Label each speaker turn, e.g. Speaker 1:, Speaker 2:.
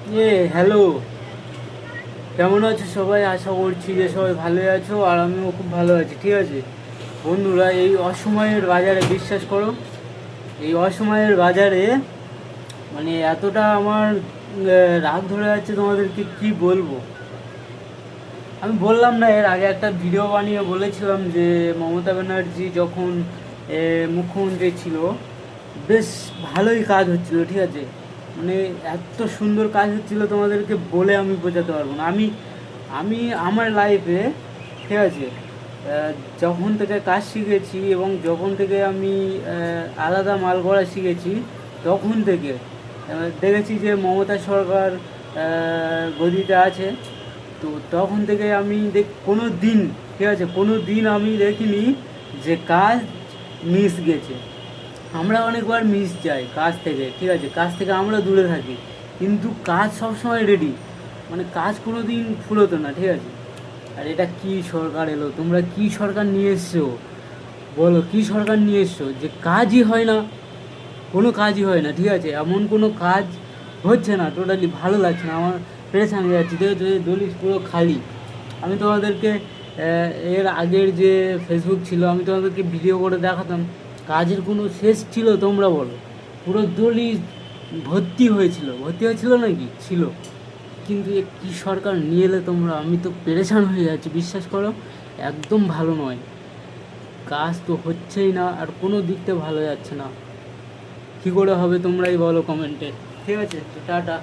Speaker 1: Hello, কেমন আছো সবাই? আশা করছি যে সবাই ভালোই আছো, আর আমিও খুব ভালো আছি। ঠিক আছে বন্ধুরা, এই অসময়ের বাজারে বিশ্বাস করো, এই অসময়ের বাজারে মানে এতটা আমার রাগ ধরে যাচ্ছে, তোমাদেরকে কি বলবো। আমি বললাম না এর আগে একটা ভিডিও বানিয়ে বলেছিলাম যে মমতা ব্যানার্জি যখন মুখ্যমন্ত্রী ছিল বেশ ভালোই কাজ হচ্ছিল। ঠিক আছে, মানে এত সুন্দর কাজ হচ্ছিল, তোমাদেরকে বলে আমি বোঝাতে পারবো না। আমি আমি আমার লাইফে, ঠিক আছে, যখন থেকে কাজ শিখেছি এবং যখন থেকে আমি আলাদা মাল করা শিখেছি, তখন থেকে দেখেছি যে মমতা সরকার গদিতে আছে। তো তখন থেকে আমি কোনো দিন, ঠিক আছে, কোনো দিন আমি দেখিনি যে কাজ মিস গেছে। আমরা অনেকবার মিস যাই কাজ থেকে, ঠিক আছে, কাজ থেকে আমরা দূরে থাকি, কিন্তু কাজ সবসময় রেডি, মানে কাজ কোনো দিন ফুরোতো না। ঠিক আছে, আর এটা কি সরকার এলো, তোমরা কি সরকার নিয়ে এসছো? বলো, কি সরকার নিয়ে এসছো যে কাজই হয় না, কোনো কাজই হয় না। ঠিক আছে, এমন কোনো কাজ হচ্ছে না, টোটালি ভালো লাগছে না আমার, পেরেশান হয়ে যাচ্ছে। দেখো দলিত পুরো খালি। আমি তোমাদেরকে এর আগের যে ফেসবুক ছিল, আমি তোমাদেরকে ভিডিও করে দেখাতাম, কাজের কোনো শেষ ছিল? তোমরা বলো, পুরো দলিত ভর্তি হয়েছিল নাকি ছিল? কিন্তু এ কী সরকার নিয়ে এলে তোমরা, আমি তো পেরেশান হয়ে যাচ্ছি, বিশ্বাস করো। একদম ভালো নয়, কাজ তো হচ্ছেই না, আর কোনো দিকতে ভালো যাচ্ছে না। কী করে হবে তোমরাই বলো কমেন্টে। ঠিক আছে, তো টাটা।